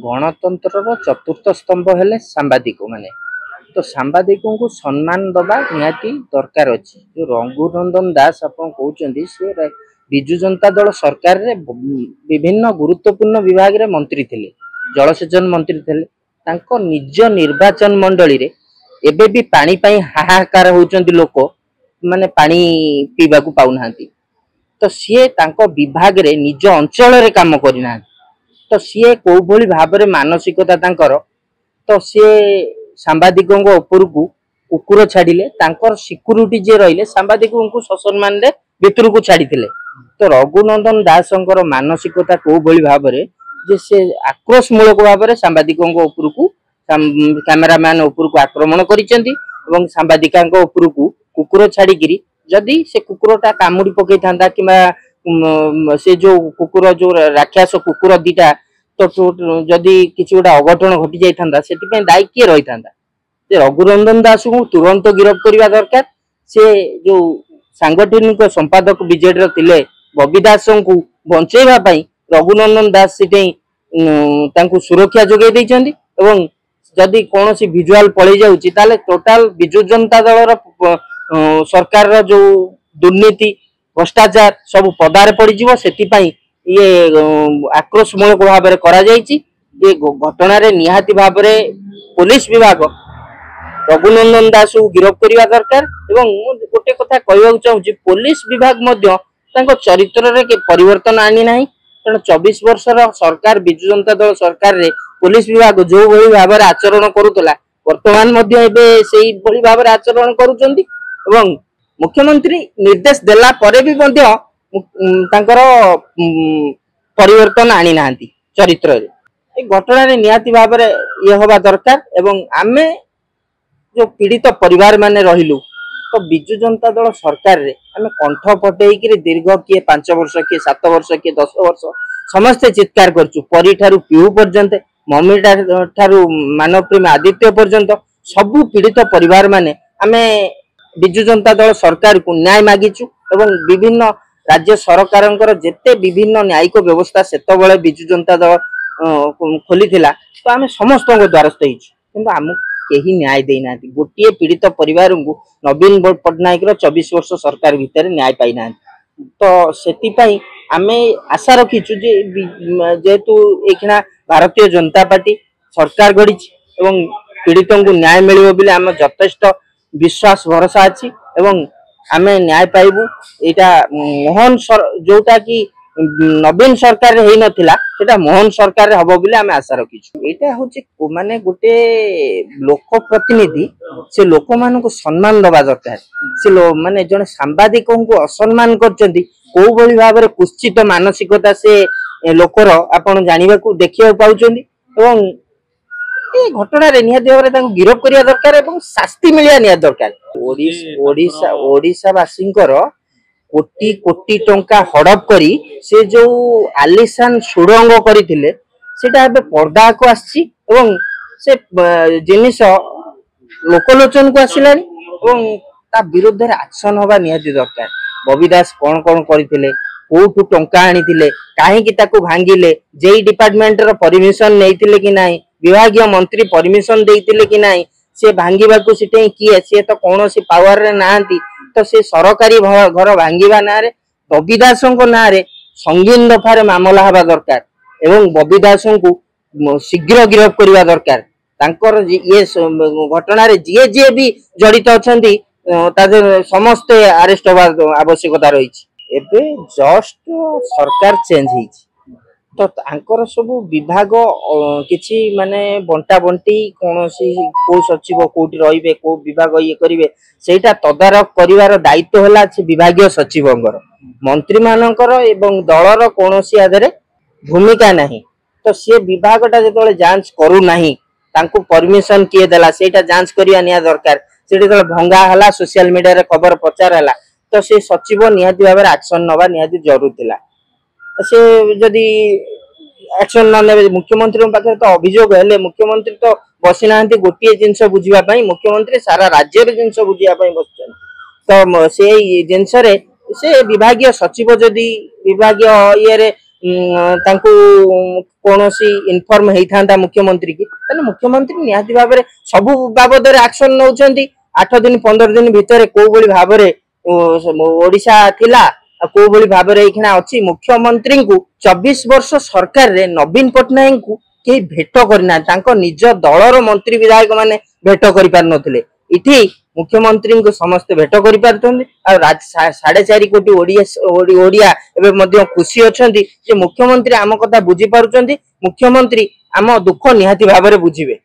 गणतंत्र चतुर्थ स्तंभ हेले सांबादिक माने तो सांबादिकों को सम्मान दबा निहाती दरकार अच्छी जो रघुनंदन दास आप कहते विजु जनता दल सरकार रे विभिन्न गुरुत्वपूर्ण विभाग रे मंत्री थिले जलसेचन मंत्री थिले तांको निज निर्वाचन मंडली रे एबे भी पानी पाई हाहाकार होउचंती लोक माने पानी पीबा को पाउनांती तो सीए तांको विभाग रे निज अंचल रे काम करिना तो सीए को भली भाव रे मानसिकता तांकर तो सीए सांबादिकों ऊपर को कुकुर छाड़िले तांकर सिक्यूरिटी जे रहिले सांबादिकों को ससम्मान रे भितर को छाड़ीथिले तो रघुनंदन दासंकर मानसिकता को भली भाव रे जे से आक्रोशमूलक भाव रे सांबादिकों ऊपर को कैमरामैन ऊपर को आक्रमण करिसेंती एवं सांबादिकांक ऊपर को कुकुर छाड़िकिरी जदि से कुकुरटा कामुड़ी पकई थांदा किमा से जो कुकुर जो राक्षस कुकुर दीटा तो जदि किसी गोटा अघटन घटी जाता से दायी किए रही था रघुनंदन दास को तुरंत गिरफ्त करने दरकार से जो सांगठनिक संपादक बीजेडी थे बबी दास को बचेवाई रघुनंदन दास से सुरक्षा जोगे देइछंती एवं जदि कौन सी विजुआल पलि जाउची ताले टोटाल बिजु जनता दल सरकार जो दुर्नीति भ्रष्टाचार सब पदार पड़ से ये आक्रोशमूलक भाव में करा जायछि ये घटना रे निहाती भाव में पुलिस विभाग रघुनंदन दास को गिरफ्त करने दरकार एवं गोटे कथा कहवाक चाहूँगी पुलिस विभाग मध्य चरित्र रे परिवर्तन आनी ना कारण 24 वर्षर सरकार बिजु जनता दल सरकार रे पुलिस विभाग जो भली भाव में आचरण करुला वर्तमान मध्य एबे सेही भली भाव में आचरण करुचंती एवं मुख्यमंत्री निर्देश देला परे भी मध्य तांकर परिवर्तन आनी ना चरित्र रे घटना रे निहाती भाव में ये होबा दरकार एवं आमे जो पीड़ित परिवार माने रहिलु तो बिजु जनता दल सरकार रे आमे कंठ फटेई दीर्घ किए 5 वर्ष किए 7 वर्ष किए 10 वर्ष समस्ते चित्कार करचु परी ठारू पीहू पर्यंत मम्मी ठारू मानव प्रेम आदित्य पर्यंत सबु पीड़ित परिवार माने आमे बिजु जनता दल सरकार को न्याय मागिचु एवं विभिन्न राज्य सरकार जेते विभिन्न न्यायिक व्यवस्था सेत बळे बिजु जनता दल खोली थिला तो आमे समस्त द्वारस्थ होइछु किंतु आम केही न्याय देना गोटे पीड़ित परिवार को नवीन पट्टनायक 24 वर्ष सरकार भितर न्याय पाई ना तो सेति आमे आशा रखीचु जेहेतु एखिना भारतीय जनता पार्टी सरकार गढ़ी एवं पीड़ितों को न्याय मिलिबो बिले आम यथेष्ट विश्वास भरोसा अच्छी एवं आमे न्याय पाइबू एटा मोहन जोटा कि नवीन सरकार रे नथिला सेटा मोहन सरकार रे हबो बिले आमे आशा रखीछु एटा होची माने गोटे लोक प्रतिनिधि से लोक मान को सम्मान दबा दरकार से माने जने सांबादिकों को असम्मान करचंती को भली भाव रे कुश्चित मानसिकता से लोकर आपण जानिबा को देखिया पाउचंती एवं ये घटना रे निहाती भाव में गिरफ्त करने दरकार एवं शास्ति मिलिया निहाती दरकार ओडिशा वासींकर कोटी कोटी टंका हड़प करी से जो आलिशान सुरंग करथिले सेटा एबे पर्दा को आसी एवं से जिनिस लोकलोचन को आसिलानी एवं ता विरुद्ध रे एक्शन होबा निहाती दरकार बबी दास कोन कोन करथिले कोठु टंका आनिथिले काहे कि ताको भांगिले जेई डिपार्टमेंट रो परमिशन नैथिले कि नाही विभागीय मंत्री परमिशन देइथिले कि नाही से भांगीबा को सिटे किए से तो कौन सी पावर रे नांती तो से सरकारी घर भांगीबा ना रे बबी दासों को ना रे संगीन दफारे मामला हवा दरकार एवं बबी दासों को शीघ्र गिरफ्त करबा दरकार तांकर ये घटना रे जे भी जड़ित अछंती तादे समस्त अरेस्ट होबा आवश्यकता रही एबे जस्ट सरकार चेंज ही तो तांकर सब विभाग किछि माने बंटा बंटी कौन सी को सचिव कोठी रहिबे को विभाग ये करिवे सेटा तदारक करिवार दायित्व होला विभागीय सचिवंगर मंत्री मानकर एवं दलर कौन सी आधारे भूमिका नहीं तो सी विभागटा जो जांच करू नहीं तांको परमिशन किए देला सेटा जांच करिया निया दरकार सेठी तो भंगा हला सोशल मीडिया रे खबर प्रचार हला तो से सचिव निहाती भाव में एक्शन नवा निहाती जरूर थिला से जदि एक्शन न ने मुख्यमंत्री पाखे तो अभियोग हेले मुख्यमंत्री तो बसी ना गोटे जिनस बुझा मुख्यमंत्री सारा राज्य जिनस बुझा बस तो से जिनस से विभागीय सचिव जदि विभागीय ये तांकु कोनोसी इन्फॉर्म हेइथांता मुख्यमंत्री की तने मुख्यमंत्री निहाती भाबरे सब बाबद रे एक्शन नउचंती 8 दिन 15 दिन भितर को बोली भाबरे ओडिशा थिला को बोली भाबरे एखना अछि मुख्यमंत्री को 24 वर्ष सरकार रे नवीन पटनायक को के भेट करना तांको निज दलर मंत्री विधायक माने भेट करि पार नथिले इठी मुख्यमंत्री को समस्त भेट करि पारथन आ 4.5 कोटी ओडिया एबे मध्य खुशी अछंती जे मुख्यमंत्री आम कथा बुझी पारुचंती मुख्यमंत्री आम दुख निहाती भाबरे बुझिबे।